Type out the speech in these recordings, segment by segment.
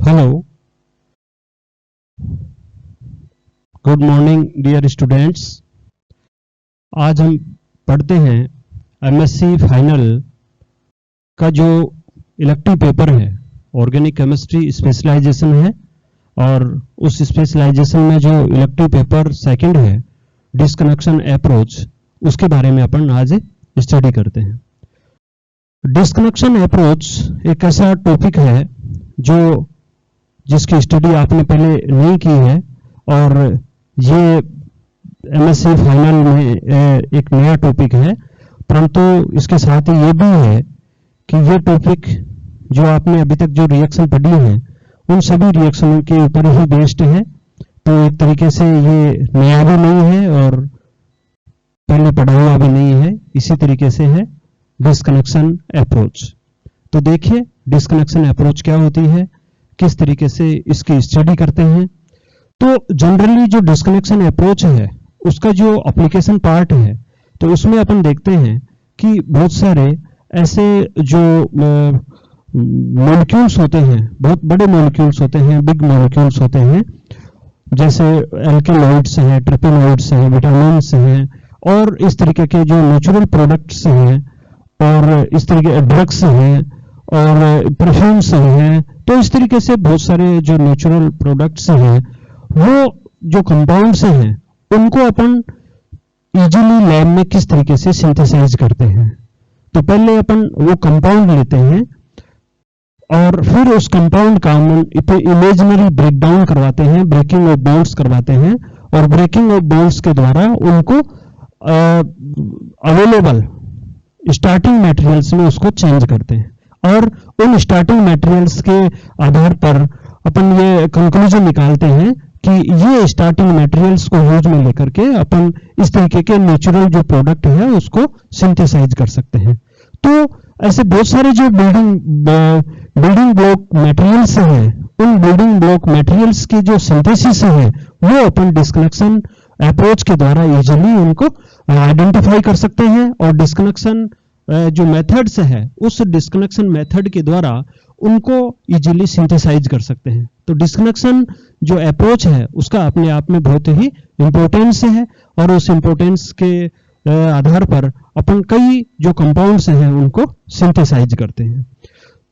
Hello, good morning dear students. आज हम पढ़ते हैं एमएससी फाइनल का जो इलेक्टिव पेपर है, ऑर्गेनिक केमिस्ट्री स्पेशलाइजेशन है, और उस स्पेशलाइजेशन में जो इलेक्टिव पेपर सेकंड है डिस्कनेक्शन अप्रोच, उसके बारे में अपन आज स्टडी करते हैं। डिस्कनेक्शन अप्रोच एक ऐसा टॉपिक है जिसकी स्टडी आपने पहले नहीं की है, और ये एमएससी फाइनल में एक नया टॉपिक है, परंतु इसके साथ ही ये भी है कि ये टॉपिक जो आपने अभी तक जो रिएक्शन पढ़ी है उन सभी रिएक्शन के ऊपर ही बेस्ड है। तो एक तरीके से ये नया भी नहीं है और पहले पढ़ा हुआ भी नहीं है, इसी तरीके से है डिस्कनेक्शन अप्रोच। तो देखिए डिस्कनेक्शन अप्रोच क्या होती है, किस तरीके से इसकी स्टडी करते हैं। तो जनरली जो डिस्कनेक्शन अप्रोच है उसका जो एप्लीकेशन पार्ट है, तो उसमें अपन देखते हैं कि बहुत सारे ऐसे जो मॉलिक्यूल्स होते हैं, बहुत बड़े मॉलिक्यूल्स होते हैं, बिग मॉलिक्यूल्स होते हैं, जैसे एल्केलॉइड्स हैं, ट्रिपेनॉइड्स हैं, विटामिन्स हैं, और इस तरीके के जो नेचुरल प्रोडक्ट्स हैं, और इस तरीके ड्रग्स हैं, और परफ्यूम्स हैं। तो इस तरीके से बहुत सारे जो नेचुरल प्रोडक्ट्स हैं, वो जो कंपाउंड्स हैं, उनको अपन इजीली लैब में किस तरीके से सिंथेसाइज करते हैं। तो पहले अपन वो कंपाउंड लेते हैं और फिर उस कंपाउंड का हम इमेजिनरी ब्रेकडाउन करवाते हैं, ब्रेकिंग ऑफ बॉन्ड्स करवाते हैं, और ब्रेकिंग ऑफ बॉन्ड्स के द्वारा उनको अवेलेबल स्टार्टिंग मटेरियल्स में उसको चेंज करते हैं, और उन स्टार्टिंग मटेरियल्स के आधार पर अपन ये कंक्लूजन निकालते हैं कि ये स्टार्टिंग मटेरियल्स को यूज में लेकर के अपन इस तरीके के नेचुरल जो प्रोडक्ट है उसको सिंथेसाइज कर सकते हैं। तो ऐसे बहुत सारे जो बिल्डिंग ब्लॉक मटेरियल्स हैं, उन बिल्डिंग ब्लॉक मटेरियल्स की जो सिंथेसिस है वो अपन डिस्कनेक्शन अप्रोच के द्वारा इजीली उनको आइडेंटिफाई कर सकते हैं, और डिस्कनेक्शन जो मेथड्स है उस डिस्कनेक्शन मेथड के द्वारा उनको इजीली सिंथेसाइज कर सकते हैं। तो डिस्कनेक्शन जो अप्रोच है उसका अपने आप में बहुत ही इंपॉर्टेंस है, और उस इंपॉर्टेंस के आधार पर अपन कई जो कंपाउंड्स हैं उनको सिंथेसाइज करते हैं।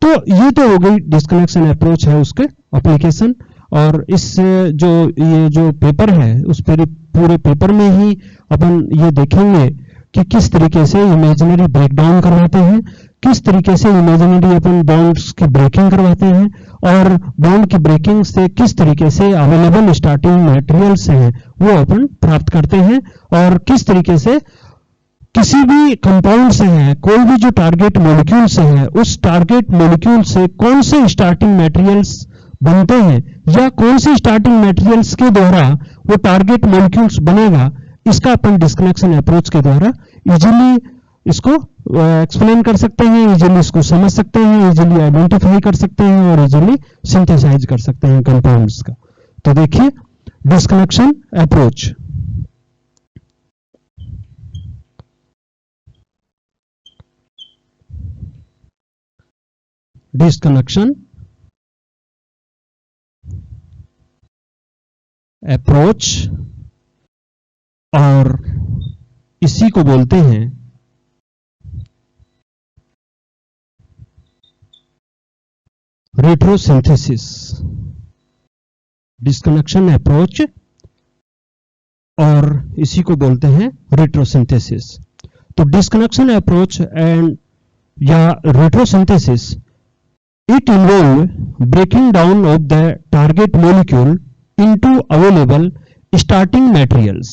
तो ये तो हो गई डिस्कनेक्शन अप्रोच है उसके एप्लीकेशन, और इस ये जो पेपर है उस पूरे पेपर में ही अपन ये देखेंगे कि किस तरीके से इमेजिनरी ब्रेकडाउन करवाते हैं, किस तरीके से इमेजिनरी अपन बॉन्ड्स की ब्रेकिंग करवाते हैं, और बॉन्ड की ब्रेकिंग से किस तरीके से अवेलेबल स्टार्टिंग मटेरियल्स हैं वो अपन प्राप्त करते हैं, और किस तरीके से किसी भी कंपाउंड से है, कोई भी जो टारगेट मॉलिक्यूल से है, उस टारगेट मॉलिक्यूल से कौन से स्टार्टिंग मटेरियल्स बनते हैं, या कौन से स्टार्टिंग मटेरियल्स के द्वारा वो टारगेट मॉलिक्यूल्स बनेगा, इसका अपन डिस्कनेक्शन अप्रोच के द्वारा इजीली इसको एक्सप्लेन कर सकते हैं, इजीली इसको समझ सकते हैं, इजीली आइडेंटिफाई कर सकते हैं, और इजीली सिंथेसाइज कर सकते हैं कंपाउंड्स का। तो देखिए डिस्कनेक्शन अप्रोच। डिस्कनेक्शन अप्रोच, और इसी को बोलते हैं रेट्रोसिंथेसिस। डिस्कनेक्शन अप्रोच और इसी को बोलते हैं रेट्रोसिंथेसिस। तो डिस्कनेक्शन अप्रोच एंड या retrosynthesis, it involve breaking down of the target molecule into available starting materials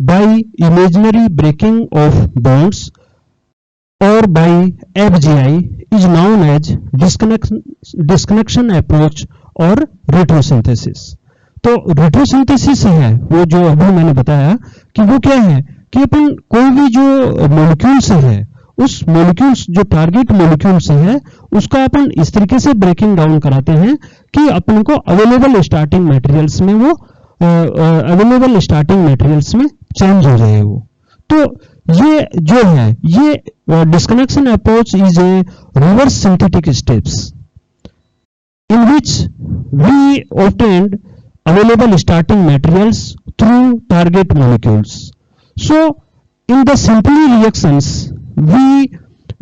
by imaginary breaking of bonds, or by FGI is known as disconnection approach और retrosynthesis। तो retrosynthesis है वो जो अभी मैंने बताया कि वो क्या है कि अपन कोई भी जो मॉलिक्यूल्स है, उस मॉलिक्यूल्स जो टारगेट मॉलिक्यूल्स है उसका अपन इस तरीके से ब्रेकिंग डाउन कराते हैं कि अपन को अवेलेबल स्टार्टिंग मटेरियल्स में वो अवेलेबल स्टार्टिंग मटेरियल्स में चेंज हो जाए वो। तो ये जो है ये disconnection approach is a reverse synthetic steps in which we obtained available starting materials through target molecules. So in the simply reactions, we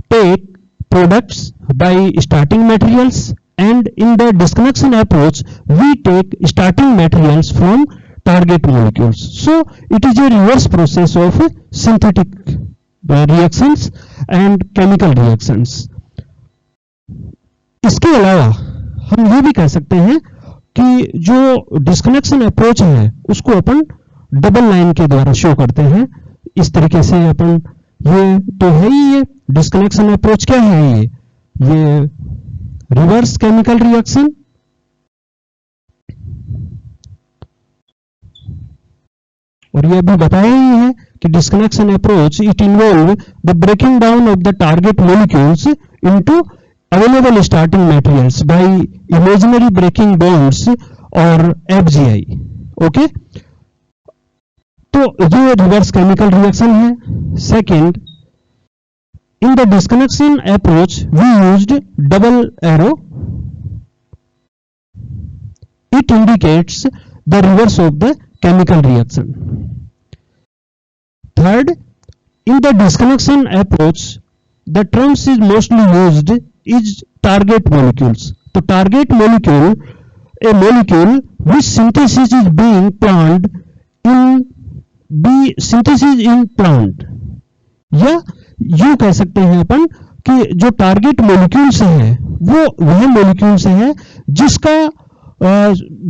take products by starting materials, and in the disconnection approach, we take starting materials from target molecules. So it is a reverse process of synthetic reactions and chemical reactions. इसके अलावा हम ये भी कह सकते हैं कि जो डिस्कनेक्शन अप्रोच है उसको अपन डबल लाइन के द्वारा शो करते हैं. इस तरीके से अपन, ये तो है ही, ये डिस्कनेक्शन अप्रोच क्या है, ये रिवर्स केमिकल रिएक्शन, और ये भी बताया ही है कि disconnection approach it involve the breaking down of the target molecules into available starting materials by imaginary breaking bonds और FGI. ओके, तो ये रिवर्स केमिकल रिएक्शन है. Second, in the disconnection approach we used double arrow. It indicates the reverse of the chemical reaction. Third, in the disconnection approach, the terms is mostly used is target molecules. So target molecule, a molecule which synthesis is being planned in synthesis in plant. या यूं कह सकते हैं अपन कि जो target molecules है वो वह मोलिक्यूल्स है जिसका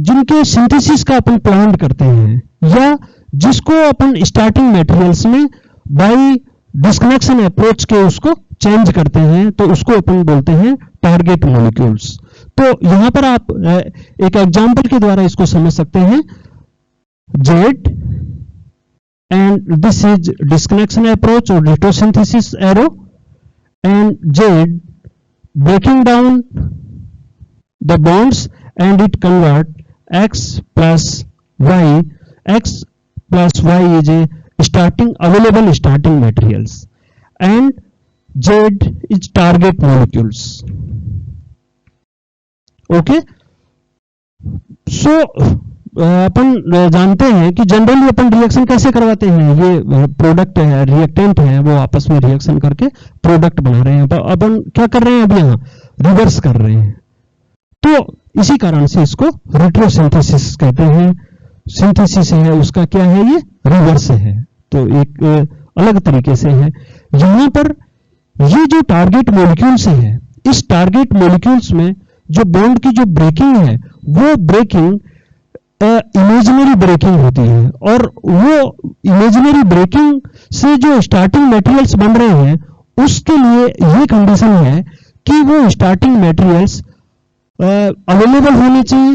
जिनके सिंथेसिस का अपन प्लान करते हैं, या जिसको अपन स्टार्टिंग मटेरियल्स में बाय डिस्कनेक्शन अप्रोच के उसको चेंज करते हैं, तो उसको अपन बोलते हैं टारगेट मॉलिक्यूल्स. तो यहां पर आप एक एग्जांपल के द्वारा इसको समझ सकते हैं. Z, and this is disconnection approach or retrosynthesis arrow, and Z breaking down the bonds and it convert x plus y. X plus y is a available starting materials, and Z is target molecules. Okay, so अपन जानते हैं कि generally अपन reaction कैसे करवाते हैं. ये product है, reactant है, वो आपस में रिएक्शन करके प्रोडक्ट बना रहे हैं. अपन क्या कर रहे हैं, अब यहाँ रिवर्स कर रहे हैं. तो इसी कारण से इसको रिट्रोसिंथेसिस कहते हैं. सिंथेसिस है उसका क्या है, ये रिवर्स है, तो एक अलग तरीके से है. यहां पर ये जो टारगेट मॉलिक्यूल्स है, इस टारगेट मॉलिक्यूल्स में जो बॉन्ड की जो ब्रेकिंग है वो ब्रेकिंग इमेजिनरी ब्रेकिंग होती है, और वो इमेजिनरी ब्रेकिंग से जो स्टार्टिंग मटेरियल्स बन रहे हैं उसके लिए ये कंडीशन है कि वो स्टार्टिंग मटेरियल्स अवेलेबल होने चाहिए,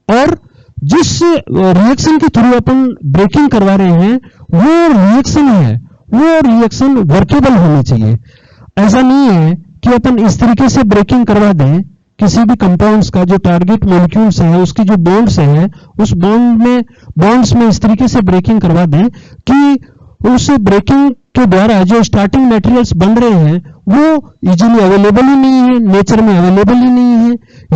और जिस रिएक्शन के थ्रू अपन ब्रेकिंग करवा रहे हैं वो रिएक्शन है, वो रिएक्शन वर्केबल होनी चाहिए. ऐसा नहीं है कि अपन इस तरीके से ब्रेकिंग करवा दें किसी भी कंपाउंड्स का, जो टारगेट मॉलिक्यूल्स है उसकी जो बॉन्ड्स है उस बॉन्ड्स में इस तरीके से ब्रेकिंग करवा दें कि उस ब्रेकिंग के द्वारा जो स्टार्टिंग मटेरियल्स बन रहे हैं वो इजीली अवेलेबल ही नहीं है, नेचर में अवेलेबल ही नहीं है,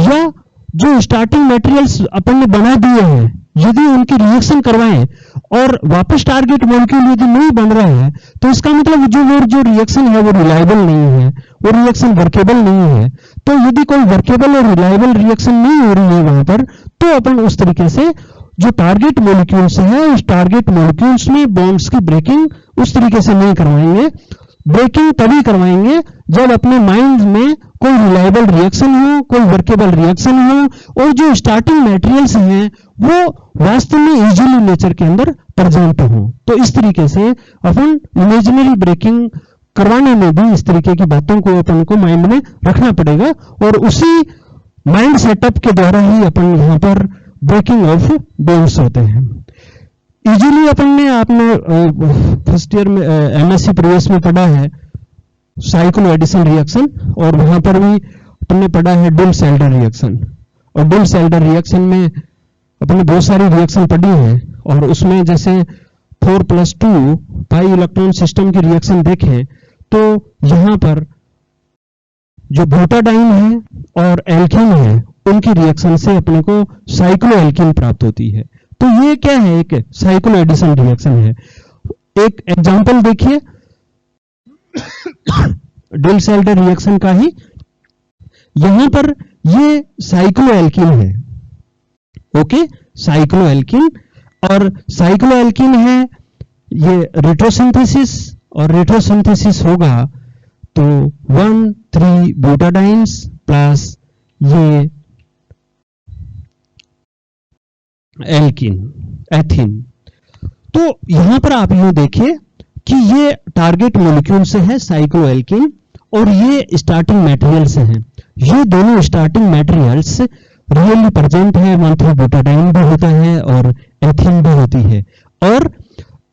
या जो स्टार्टिंग मटेरियल्स अपन ने बना दिए हैं यदि उनकी रिएक्शन करवाएं और वापस टारगेट मॉलिक्यूल यदि नहीं बन रहा है तो इसका मतलब जो रिएक्शन है वो रिलायबल नहीं है, वो रिएक्शन वर्केबल नहीं है. तो यदि कोई वर्केबल और रिलायबल रिएक्शन नहीं हो रही है वहां पर, तो अपन उस तरीके से जो टारगेट मॉलिक्यूल्स है उस टारगेट मॉलिक्यूल्स में बॉन्ड्स की ब्रेकिंग उस तरीके से नहीं करवाएंगे. ब्रेकिंग तभी करवाएंगे जब अपने माइंड में कोई रिलायबल रिएक्शन हो, कोई वर्केबल रिएक्शन हो, और जो स्टार्टिंग मटेरियल्स हैं वो वास्तव में इजीली नेचर के अंदर प्रेजेंट हो. तो इस तरीके से अपन इमेजिनरी ब्रेकिंग करवाने में भी इस तरीके की बातों को अपन को माइंड में रखना पड़ेगा, और उसी माइंड सेटअप के द्वारा ही अपन यहाँ पर ब्रेकिंग ऑफ बॉन्ड्स होते हैं. इजीली अपन ने, आपने फर्स्ट ईयर में MSc प्रीवियस में पढ़ा है साइक्लो एडिशन रिएक्शन, और वहां पर भी अपन ने पढ़ा है डुल सेल्डर रिएक्शन. और डुल सेल्डर रिएक्शन में अपन ने बहुत सारी रिएक्शन पढ़ी है, और उसमें जैसे 4+2 पाई इलेक्ट्रॉन सिस्टम की रिएक्शन देखें तो यहां पर जो ब्यूटाडाइन है और एल्केन है उनकी रिएक्शन से अपने को साइक्लोएल्कीन प्राप्त होती है। तो ये क्या है, एक साइक्लो एडिशन रिएक्शन है। एक एग्जांपल देखिए डिल-सेल्डर रिएक्शन का ही, यहां पर ये साइक्लोएल्कीन है, ओके, साइक्लोएल्कीन, और साइक्लोएल्कीन है ये रेट्रोसिंथेसिस, और रेट्रोसिंथेसिस होगा तो 1,3 ब्यूटाडाइन्स प्लस ये एल्कीन, एथीन। तो यहां पर आप यूं देखिए कि ये टारगेट मॉलिक्यूल से है साइक्लोएल्कीन, और ये स्टार्टिंग मटेरियल से हैं। ये दोनों स्टार्टिंग मटेरियल्स रियली प्रेजेंट है, 1,3 ब्यूटाडाइन भी होता है और एथीन भी होती है, और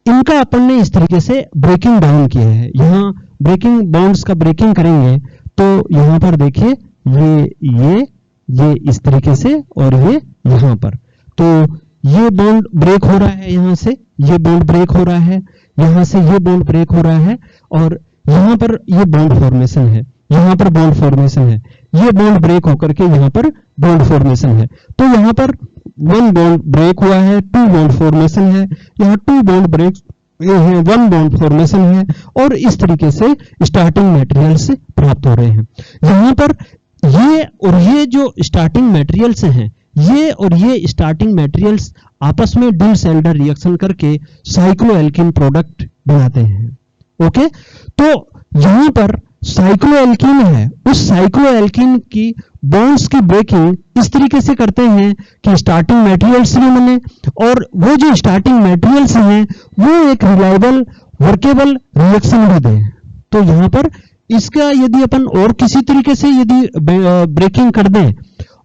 इनका अपन ने इस तरीके से ब्रेकिंग डाउन किया है। यहाँ ब्रेकिंग बॉन्ड्स का ब्रेकिंग करेंगे तो यहां पर देखिए ये इस तरीके से, और ये यहां पर, तो ये बॉन्ड ब्रेक हो रहा है, यहां से ये बॉन्ड ब्रेक हो रहा है, यहां से ये बॉन्ड ब्रेक हो रहा है, और यहां पर ये बॉन्ड फॉर्मेशन है, यहां पर बॉन्ड फॉर्मेशन है, ये बॉन्ड ब्रेक होकर के यहां पर बॉन्ड फॉर्मेशन है। तो यहां पर 1 बॉन्ड ब्रेक हुआ है, 2 बॉन्ड फॉर्मेशन है, यहां 2 बॉन्ड ब्रेक है, 1 बॉन्ड फॉर्मेशन है, और इस तरीके से स्टार्टिंग मटेरियल्स प्राप्त हो रहे हैं। यहां पर ये और ये जो स्टार्टिंग मटेरियल्स हैं, ये और ये स्टार्टिंग मटेरियल्स आपस में डिल-सेल्डर रिएक्शन करके साइक्लोएल्कीन प्रोडक्ट बनाते हैं, ओके। तो यहां पर साइक्लोएल्कीन है, उस साइक्लोएल्कीन की बॉन्ड्स की ब्रेकिंग इस तरीके से करते हैं कि स्टार्टिंग मटेरियल्स भी बने, और वो जो स्टार्टिंग मटेरियल्स हैं वो एक रिलायबल वर्केबल रिएक्शन भी दें। तो यहां पर इसका यदि अपन और किसी तरीके से यदि ब्रेकिंग कर दें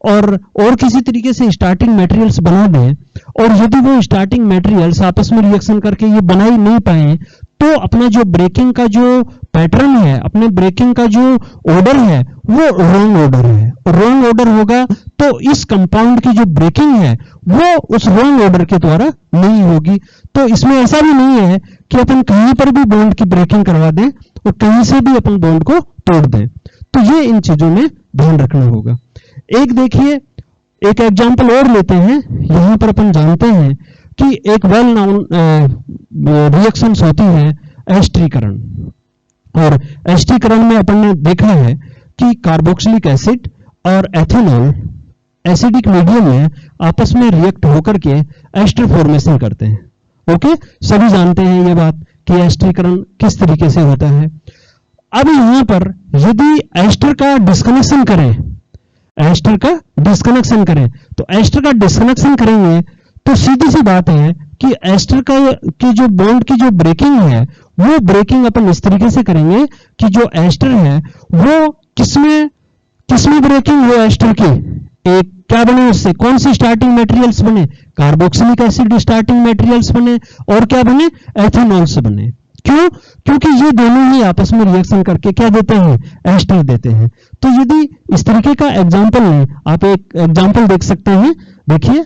और किसी तरीके से स्टार्टिंग मटेरियल्स बना दें, और यदि वो स्टार्टिंग मटेरियल्स आपस में रिएक्शन करके ये बना ही नहीं पाए, तो अपना जो ब्रेकिंग का जो पैटर्न है, अपने ब्रेकिंग का जो ऑर्डर है वो रॉन्ग ऑर्डर है, रॉन्ग ऑर्डर होगा तो इस कंपाउंड की जो ब्रेकिंग है वो उस रॉन्ग ऑर्डर के द्वारा नहीं होगी। तो इसमें ऐसा भी नहीं है कि अपन कहीं पर भी बॉन्ड की ब्रेकिंग करवा दें और कहीं से भी अपन बॉन्ड को तोड़ दें। तो ये इन चीजों में ध्यान रखना होगा। एक देखिए, एक एग्जांपल और लेते हैं। यहां पर अपन जानते हैं कि एक वेल नाउन रिएक्शंस होती है एस्टरीकरण, और एस्टरीकरण में अपन ने देखा है कि कार्बोक्सिलिक एसिड और एथेनॉल एसिडिक मीडियम में आपस में रिएक्ट होकर के एस्टर फॉर्मेशन करते हैं, ओके। सभी जानते हैं ये बात कि एस्टरीकरण किस तरीके से होता है। अब यहां पर यदि एस्टर का डिस्कनेक्शन करें, एस्टर का डिस्कनेक्शन करें, तो एस्टर का डिस्कनेक्शन करेंगे तो सीधी सी बात है कि एस्टर का की जो बॉन्ड की जो ब्रेकिंग है वो ब्रेकिंग अपन इस तरीके से करेंगे कि जो एस्टर है वो किसमें ब्रेकिंग हो एस्टर की, एक क्या बने उससे, कौन सी स्टार्टिंग मटेरियल्स बने, कार्बोक्सिलिक एसिड स्टार्टिंग मटेरियल्स बने, और क्या बने, एथेनॉल से बने। क्यों? क्योंकि ये दोनों ही आपस में रिएक्शन करके क्या देते हैं, एस्टर देते हैं। तो यदि इस तरीके का एग्जांपल लें, आप एक एग्जांपल देख सकते हैं, देखिए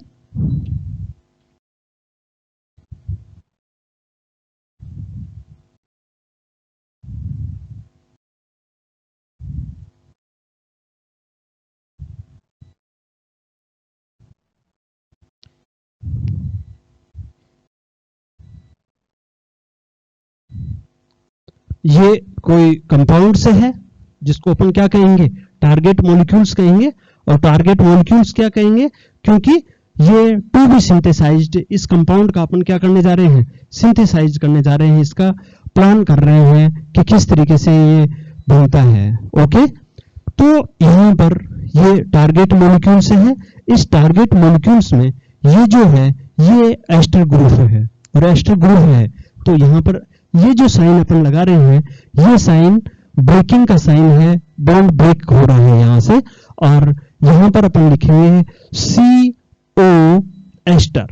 ये कोई कंपाउंड से है जिसको अपन क्या कहेंगे, टारगेट मॉलिक्यूल्स कहेंगे। और टारगेट मॉलिक्यूल्स क्या कहेंगे, क्योंकि ये टू बी सिंथेसाइज्ड, इस कंपाउंड का अपन क्या करने जा रहे हैं, सिंथेसाइज करने जा रहे हैं, इसका प्लान कर रहे हैं कि किस तरीके से ये बनता है, ओके। तो यहां पर ये टारगेट मॉलिक्यूल से है। इस टारगेट मॉलिक्यूल्स में ये जो है ये एस्टर ग्रुप है, और एस्टर ग्रुप है तो यहां पर ये जो साइन अपन लगा रहे हैं ये साइन ब्रेकिंग का साइन है, बॉन्ड ब्रेक हो रहा है यहां से, और यहां पर अपन लिखेंगे CO एस्टर,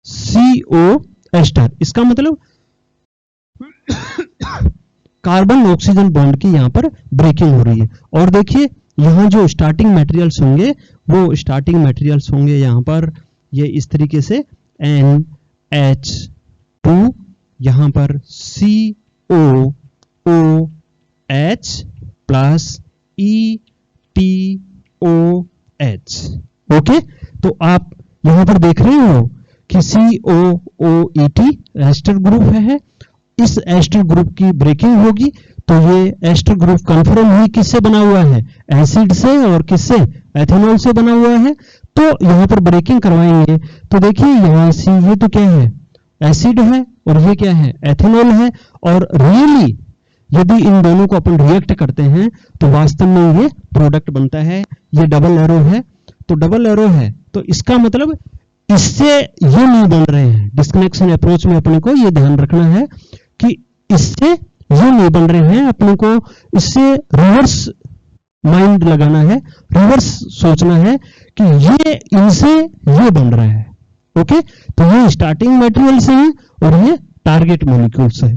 CO एस्टर। इसका मतलब कार्बन ऑक्सीजन बॉन्ड की यहां पर ब्रेकिंग हो रही है। और देखिए यहां जो स्टार्टिंग मटेरियल्स होंगे वो स्टार्टिंग मटेरियल्स होंगे यहां पर ये इस तरीके से NH2, यहां पर COOH plus ET COOH। Okay, तो आप यहां पर देख रहे हो कि COOET एस्टर ग्रुप है। इस एस्टर ग्रुप की ब्रेकिंग होगी तो ये एस्टर ग्रुप कन्फर्म हुई किससे बना हुआ है, एसिड से, और किससे, एथेनॉल से बना हुआ है। तो यहां पर ब्रेकिंग करवाएंगे तो देखिए यहां से ये तो क्या है, एसिड है, और ये क्या है, एथेनॉल है। और रियली यदि इन दोनों को अपन रिएक्ट करते हैं तो वास्तव में ये प्रोडक्ट बनता है। ये डबल एरो है, तो डबल एरो है तो इसका मतलब इससे ये नहीं बन रहे हैं। डिस्कनेक्शन अप्रोच में अपने को ये ध्यान रखना है कि इससे ये नहीं बन रहे हैं, अपने को इससे रिवर्स माइंड लगाना है, रिवर्स सोचना है कि ये इनसे ये बन रहा है। ओके, तो ये स्टार्टिंग मटेरियल से है और ये टारगेट मॉलिक्यूल से है।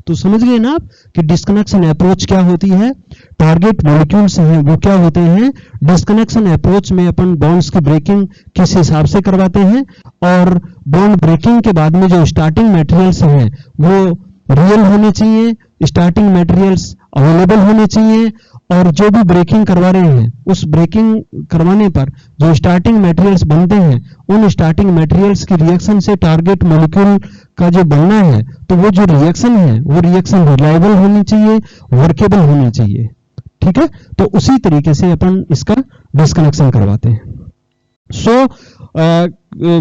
तो समझ गए ना आप कि डिस्कनेक्शन अप्रोच क्या होती है। टारगेट मॉलिक्यूल्स हैं वो क्या होते हैं, डिस्कनेक्शन अप्रोच में अपन बॉन्ड्स की ब्रेकिंग किस हिसाब से करवाते हैं, और बॉन्ड ब्रेकिंग के बाद में जो स्टार्टिंग मटेरियल्स हैं वो रियल होने चाहिए, स्टार्टिंग मटेरियल्स अवेलेबल होने चाहिए, और जो भी ब्रेकिंग करवा रहे हैं उस ब्रेकिंग करवाने पर जो स्टार्टिंग मटेरियल्स बनते हैं उन स्टार्टिंग मटेरियल्स की रिएक्शन से टारगेट मॉलिक्यूल का जो बनना है तो वो जो रिएक्शन है वो रिएक्शन रिलायबल होनी चाहिए, वर्केबल होनी चाहिए। ठीक है, तो उसी तरीके से अपन इसका डिस्कनेक्शन करवाते हैं। So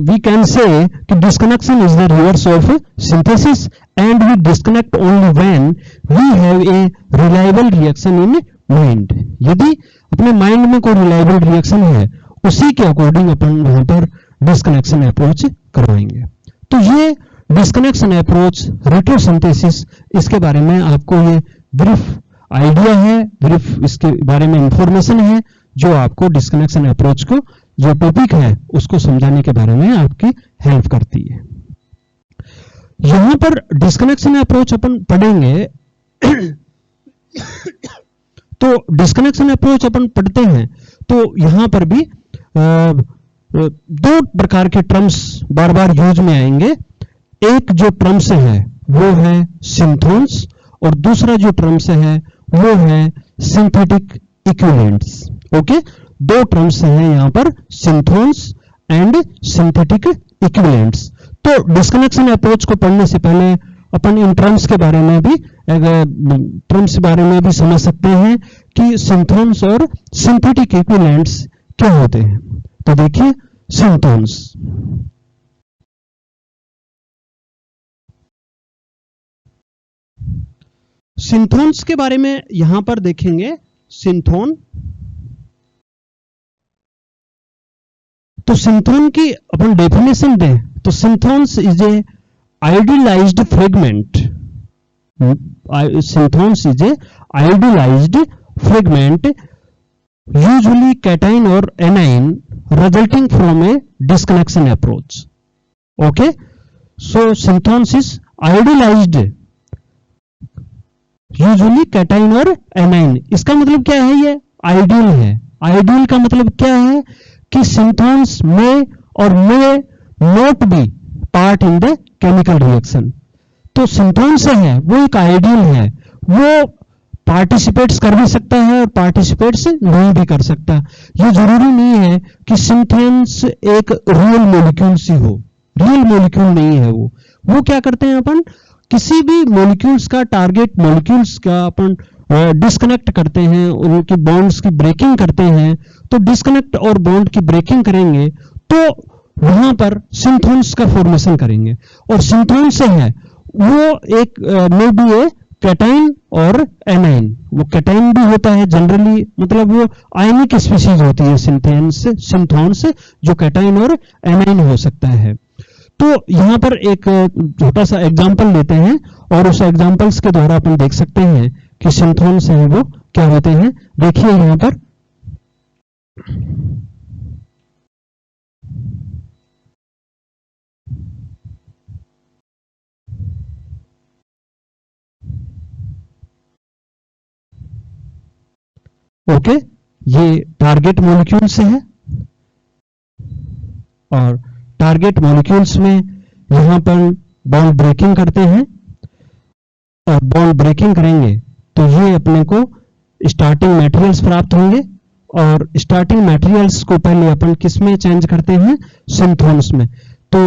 we can say कि disconnection is the reverse of synthesis and we disconnect only when we have a reliable reaction in mind। यदि अपने माइंड में कोई रिलायबल रिएक्शन है उसी के अकॉर्डिंग अपन वहां पर डिस्कनेक्शन अप्रोच करवाएंगे। तो ये डिस्कनेक्शन अप्रोच, रेट्रोसिंथेसिस, इसके बारे में आपको ये ब्रीफ आइडिया है, ब्रीफ इसके बारे में इंफॉर्मेशन है जो आपको डिस्कनेक्शन अप्रोच को जो टॉपिक है उसको समझाने के बारे में आपकी हेल्प करती है। यहां पर डिस्कनेक्शन अप्रोच अपन पढ़ेंगे तो डिस्कनेक्शन अप्रोच अपन पढ़ते हैं तो यहां पर भी दो प्रकार के टर्म्स बार बार यूज में आएंगे। एक जो टर्म्स है वो है सिंथोन्स और दूसरा जो टर्म्स है वो है सिंथेटिक इक्विवेलेंट्स। ओके, दो टर्म्स हैं यहां पर, सिंथोन्स एंड सिंथेटिक इक्विवेलेंट्स। तो डिस्कनेक्शन अप्रोच को पढ़ने से पहले अपन इन टर्म्स के बारे में भी समझ सकते हैं कि सिंथोन्स और सिंथेटिक इक्विवेलेंट्स क्या होते हैं। तो देखिए सिंथोन्स, सिंथोन्स के बारे में यहां पर देखेंगे। सिंथोन, तो सिंथोन की अपन डेफिनेशन दें तो synthons is a idealised fragment. Synthons is a idealised fragment usually cation or anion resulting from a disconnection approach. Okay, so synthons is idealised usually cation or anion. इसका मतलब क्या है, ये आइडियल है। आइडियल का मतलब क्या है कि synthons may or may not B part in the chemical reaction. तो सिंथोन्स है वो एक आइडियल है, वो पार्टिसिपेट्स कर भी सकता है और पार्टिसिपेट्स नहीं भी कर सकता। ये जरूरी नहीं है कि सिंथोन्स एक रियल मॉलिक्यूल्स ही हो, रियल मॉलिक्यूल नहीं है वो क्या करते हैं, अपन किसी भी मॉलिक्यूल्स का, टारगेट मॉलिक्यूल्स का अपन डिस्कनेक्ट करते हैं, उनकी बॉन्ड्स की ब्रेकिंग करते हैं। तो डिस्कनेक्ट और बॉन्ड की ब्रेकिंग करेंगे तो वहां पर सिंथोन्स का फॉर्मेशन करेंगे, और सिंथोन्स है वो एक may be A cation or A9. वो कैटाइन भी होता है जनरली, मतलब वो आयनिक स्पीशीज होती है सिंथोन्स, जो कैटाइन और एनाइन हो सकता है। तो यहां पर एक छोटा सा एग्जांपल लेते हैं और उस एग्जांपल्स के द्वारा अपन देख सकते हैं कि सिंथोन्स हैं वो क्या होते हैं। देखिए यहां पर ओके, ये टारगेट मॉलिक्यूल्स है और टारगेट मॉलिक्यूल्स में यहां पर बॉन्ड ब्रेकिंग करते हैं और बॉन्ड ब्रेकिंग करेंगे तो ये अपने को स्टार्टिंग मटेरियल्स प्राप्त होंगे, और स्टार्टिंग मटेरियल्स को पहले अपन किस में चेंज करते हैं, सिंथोन्स में। तो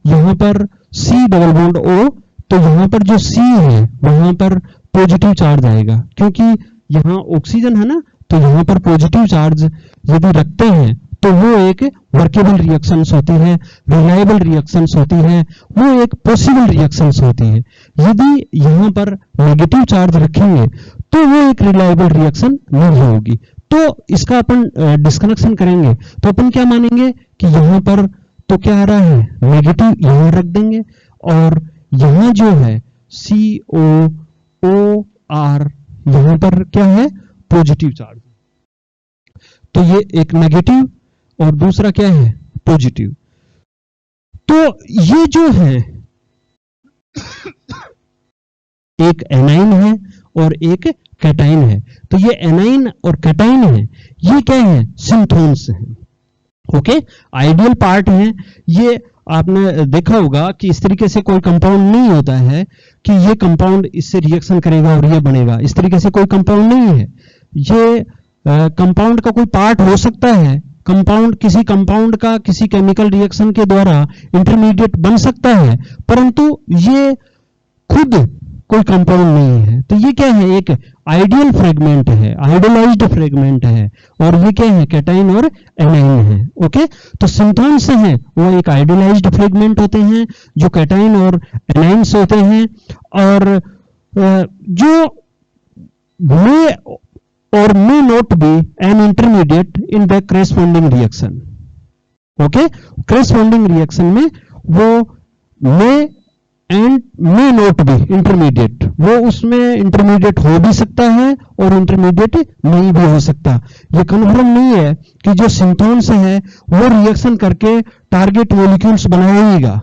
यहां पर C डबल बॉन्ड O, तो यहां पर जो C है वहां पर पॉजिटिव चार्ज आएगा, क्योंकि यहां ऑक्सीजन है ना, तो यहां पर पॉजिटिव चार्ज यदि रखते हैं तो वो एक वर्केबल रिएक्शंस होती है, रिलायबल रिएक्शंस होती है, वो एक पॉसिबल रिएक्शंस होती है। यदि यहां पर नेगेटिव चार्ज रखेंगे तो वो एक रिलायबल रिएक्शन नहीं होगी। तो इसका अपन डिस्कनेक्शन करेंगे तो अपन क्या मानेंगे कि यहां पर तो क्या आ रहा है, नेगेटिव यहां रख देंगे, और यहां जो है COOR यहां पर क्या है, पॉजिटिव चार्ज। तो ये एक नेगेटिव और दूसरा क्या है, पॉजिटिव। तो ये जो है एक एनाइन है और एक कैटाइन है। तो ये एनाइन और कैटाइन है, ये क्या है, सिंथोन्स है। ओके, आइडियल पार्ट है ये। आपने देखा होगा कि इस तरीके से कोई कंपाउंड नहीं होता है कि ये कंपाउंड इससे रिएक्शन करेगा और ये बनेगा, इस तरीके से कोई कंपाउंड नहीं है। ये कंपाउंड का कोई पार्ट हो सकता है, कंपाउंड किसी कंपाउंड का किसी केमिकल रिएक्शन के द्वारा इंटरमीडिएट बन सकता है, परंतु ये खुद कोई कंपाउंड नहीं है। तो ये क्या है, एक आइडियल फ्रेगमेंट है, आइडियलाइज्ड फ्रेगमेंट है, और ये क्या है, कैटाइन और एनाइन है। ओके, तो सिंथोन्स हैं वो एक आइडियलाइज्ड फ्रेगमेंट होते हैं जो कैटाइन और एनाइन्स होते हैं, और जो may or may not be an intermediate in the corresponding reaction. Okay, corresponding reaction में वो may and may not be intermediate, वो उसमें इंटरमीडिएट हो भी सकता है और इंटरमीडिएट नहीं भी हो सकता। ये कन्फर्म नहीं है कि जो सिंथोन्स है वो रिएक्शन करके टारगेट मॉलिक्यूल्स बनाएगा।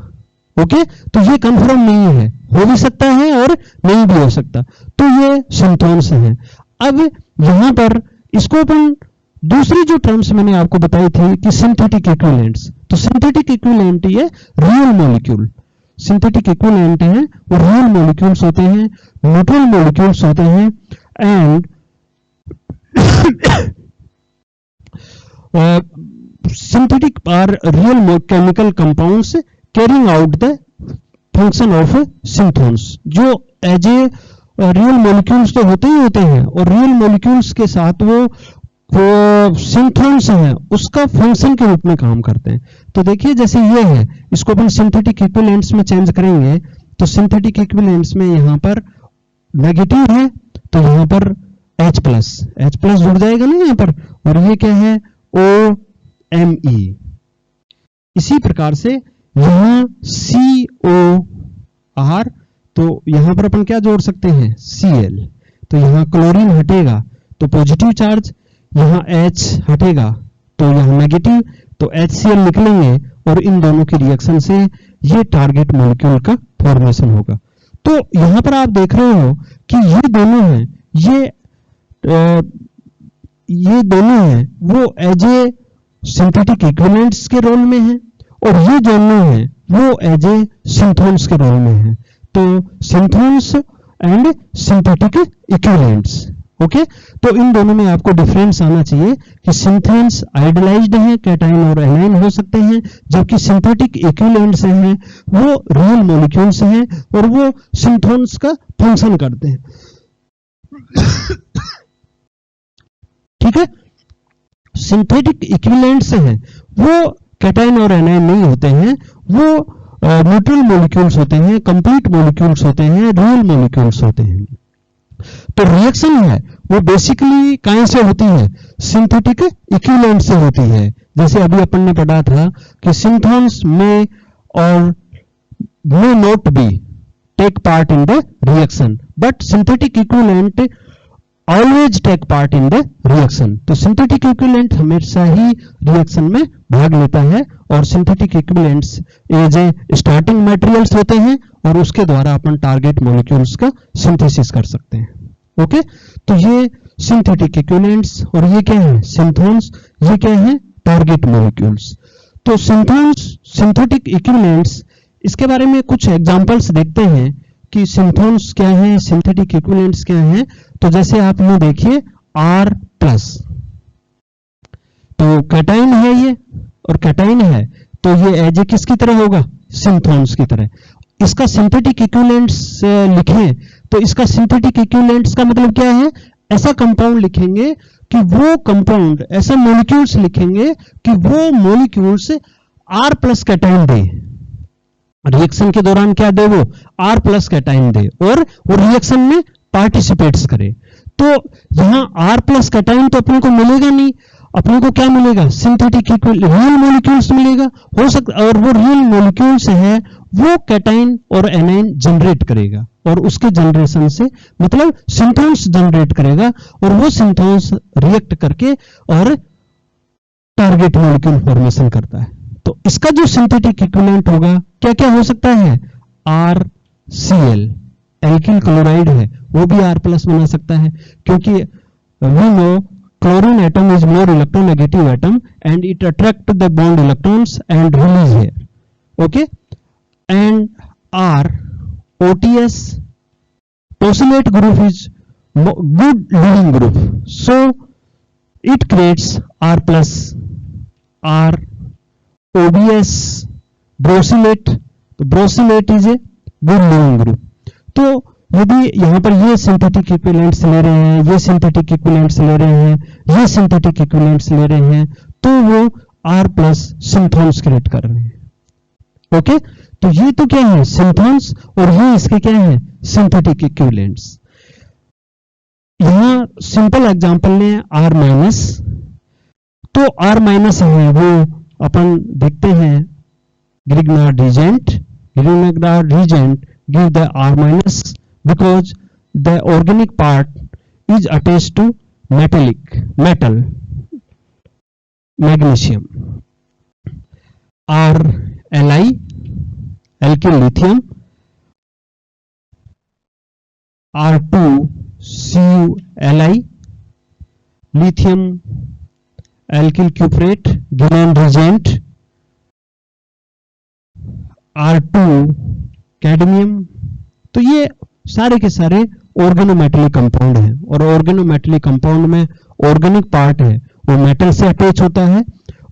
ओके, तो ये कन्फर्म नहीं है, हो भी सकता है और नहीं भी हो सकता। तो ये सिंथोन्स है। अब यहां पर इसको अपन दूसरी जो टर्म्स मैंने आपको बताई थी कि सिंथेटिक इक्विवेलेंट्स, तो सिंथेटिक इक्विवेलेंट ये रियल मॉलिक्यूल, सिंथेटिक इक्विवेलेंट है वो रियल मॉलिक्यूल्स होते हैं, न्यूट्रल मॉलिक्यूल्स होते हैं, and synthetic are real chemical compounds carrying out the function of synthons, जो एज ए रियल मॉलिक्यूल्स तो होते ही होते हैं, और रियल मॉलिक्यूल्स के साथ वो सिंथोन्स हैं उसका फंक्शन के रूप में काम करते हैं। तो देखिए जैसे ये है, इसको अपन सिंथेटिक इक्विवेलेंट्स में चेंज करेंगे, तो सिंथेटिक इक्विवेलेंट्स में यहां पर नेगेटिव है तो यहां पर H प्लस जुड़ जाएगा ना यहां पर, और ये क्या है, OMe। इसी प्रकार से यहां COR, तो यहां पर अपन क्या जोड़ सकते हैं, Cl। तो यहां क्लोरीन हटेगा तो पॉजिटिव चार्ज, यहां H हटेगा तो यहां नेगेटिव, तो HCl निकलेंगे और इन दोनों की रिएक्शन से ये टारगेट मॉलिक्यूल का फॉर्मेशन होगा। तो यहां पर आप देख रहे हो कि ये दोनों हैं, ये दोनों हैं वो एज ए सिंथेटिक इक्विवेलेंट्स के रोल में है, और ये दोनों हैं वो एज ए सिंथोन्स के रोल में है। तो सिंथोन्स एंड सिंथेटिक इक्विवेलेंट्स। ओके, तो इन दोनों में आपको डिफरेंस आना चाहिए कि सिंथेन्स आइडियलाइज्ड हैं, कैटाइन और एनाइन हो सकते हैं, जबकि सिंथेटिक इक्विवेलेंट्स हैं वो रियल मॉलिक्यूल्स हैं और वो सिंथोन्स का फंक्शन करते हैं। ठीक है, सिंथेटिक इक्विवेलेंट्स हैं वो कैटाइन और एनाइन नहीं होते हैं, वो न्यूट्रल मॉलिक्यूल्स होते हैं, कंप्लीट मॉलिक्यूल्स होते हैं, रियल मॉलिक्यूल्स होते हैं। तो रिएक्शन है वो बेसिकली कहां से होती है, सिंथेटिक इक्विवेलेंट से होती है। जैसे अभी अपन ने पढ़ा था कि synthons may or may not be take part in the reaction, but synthetic equivalent always take part in the reaction. तो सिंथेटिक इक्विवेलेंट हमेशा ही रिएक्शन में भाग लेता है, और synthetic equivalents as a starting materials होते हैं और उसके द्वारा अपन टारगेट मॉलिक्यूल्स का सिंथेसिस कर सकते हैं। ओके, तो ये सिंथेटिक इक्विवेलेंट्स, और ये क्या है, सिंथोन्स, ये क्या है, टारगेट मॉलिक्यूल्स। तो सिंथोन्स, सिंथेटिक इक्विवेलेंट्स, इसके बारे में कुछ एग्जांपल्स देखते हैं कि सिंथोन्स क्या है, सिंथेटिक इक्विवेलेंट्स क्या है। तो जैसे आप यूं देखिए, R प्लस। तो कैटाइन है ये, और कैटाइन है तो ये एज ए किसकी तरह होगा, सिंथोन्स की तरह। इसका सिंथेटिक इक्विवेलेंट्स लिखें तो इसका सिंथेटिक इक्विवेलेंट्स का मतलब क्या है, ऐसा कंपाउंड लिखेंगे कि वो कंपाउंड, ऐसा मॉलिक्यूल्स लिखेंगे कि वो मॉलिक्यूल्स R प्लस कैटाइन दे, रिएक्शन के दौरान क्या दे, वो R प्लस कैटाइन दे, और वो रिएक्शन में पार्टिसिपेट्स करे। तो यहां R प्लस कैटाइन तो अपने को मिलेगा नहीं, अपने को क्या मिलेगा, सिंथेटिक रियल मॉलिक्यूल्स मिलेगा हो सकता, और वो रियल मॉलिक्यूल्स है वो कैटाइन और एनाइन जनरेट करेगा, और उसके जनरेशन से मतलब सिंथोन्स जनरेट करेगा, और वो सिंथोन्स रिएक्ट करके और टारगेट मॉलिक्यूल फॉर्मेशन करता है। तो इसका जो सिंथेटिक इक्विवेलेंट होगा क्या क्या हो सकता है, RCl, एल्किल क्लोराइड है वो भी R प्लस बना सकता है, क्योंकि we know chlorine atom is more electronegative atom and it attract the bond electrons and release here, okay, and R, OTS, tosylate group is good leading group, so it creates R plus, R, OBS, brosylate, तो brosylate is a good leading group। तो यदि यहां पर ये synthetic equivalents ले रहे हैं, ये सिंथेटिक इक्विवेलेंट्स ले रहे हैं, ये सिंथेटिक इक्विवेलेंट्स ले रहे हैं, तो वो R प्लस सिंथोन्स क्रिएट कर रहे हैं। ओके, तो ये तो क्या है, सिंथोन्स, और ये इसके क्या है, सिंथेटिक इक्विवेलेंट्स। यहां सिंपल एग्जांपल लें R माइनस, तो R माइनस है वो अपन देखते हैं Grignard reagent, Grignard reagent give the R minus because the organic part is attached to metal magnesium। R Li, alkyl lithium, R2 Cu Li, lithium alkyl cuprate, Guillain reagent, R2 cadmium. तो ये सारे के सारे organometallic compound हैं, और organometallic compound में organic part है वो मेटल से अटैच होता है,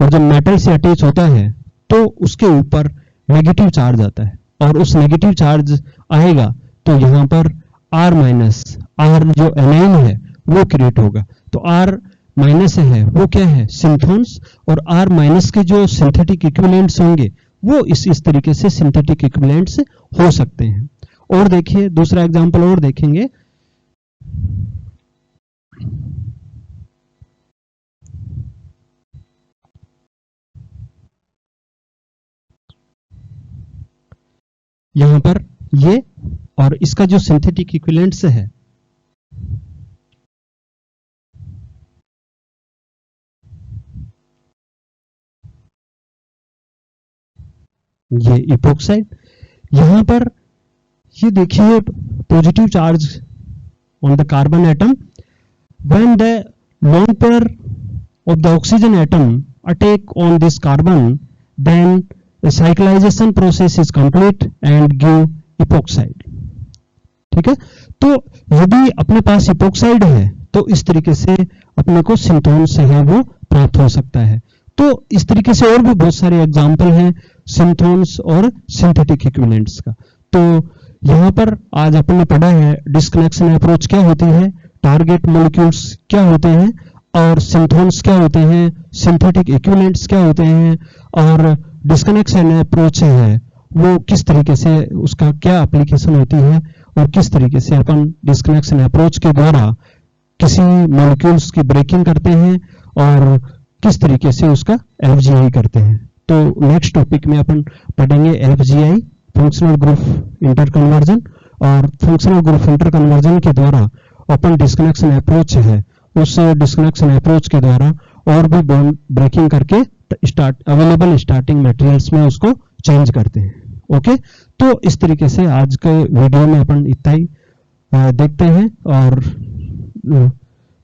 और जब मेटल से अटैच होता है तो उसके ऊपर नेगेटिव चार्ज आता है, और उस नेगेटिव चार्ज आएगा तो यहां पर R माइनस, R जो एनाइन है वो क्रिएट होगा। तो R माइनस है वो क्या है, सिंथोन्स, और R माइनस के जो सिंथेटिक इक्विवेलेंट्स होंगे वो इस तरीके से सिंथेटिक इक्विवेलेंट्स हो सकते हैं। और देखिए दूसरा एग्जांपल और देखेंगे, यहां पर ये और इसका जो सिंथेटिक इक्विवेलेंट्स है, ये इपोक्साइड। यहां पर ये देखिए positive charge on the carbon atom, when the lone pair of the oxygen atom attack on this carbon, then the cyclization process is complete and give epoxide. ठीक है, तो यदि अपने पास इपोक्साइड है तो इस तरीके से अपने को सिंथोन्स है वो प्राप्त हो सकता है। तो इस तरीके से और भी बहुत सारे एग्जाम्पल हैं सिंथोन्स और सिंथेटिक इक्विवेलेंट्स का। तो यहां पर आज अपन ने पढ़ा है डिस्कनेक्शन अप्रोच क्या होती है, टारगेट मॉलिक्यूल्स क्या होते हैं, और सिंथोन्स क्या होते हैं, सिंथेटिक इक्विवेलेंट्स क्या होते हैं, और डिस्कनेक्शन अप्रोच है वो किस तरीके से उसका क्या एप्लीकेशन होती है, और किस तरीके से अपन डिस्कनेक्शन अप्रोच के द्वारा किसी मॉलिक्यूल्स की ब्रेकिंग करते हैं और किस तरीके से उसका एफजीआई करते हैं। तो नेक्स्ट टॉपिक में अपन पढ़ेंगे एफजीआई, फंक्शनल ग्रुप इंटरकन्वर्जन, और फंक्शनल ग्रुप इंटरकन्वर्जन के द्वारा अपन डिस्कनेक्शन अप्रोच है उस डिस्कनेक्शन अप्रोच के द्वारा और भी बॉन्ड ब्रेकिंग करके अवेलेबल स्टार्टिंग मटेरियल्स में उसको चेंज करते हैं। ओके, तो इस तरीके से आज के वीडियो में अपन इतना ही देखते हैं, और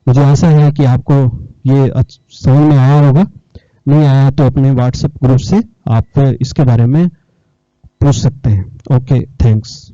मुझे आशा है कि आपको ये समझ में आया होगा। नहीं आया तो अपने व्हाट्सएप ग्रुप से आप इसके बारे में पूछ सकते हैं। Okay, thanks.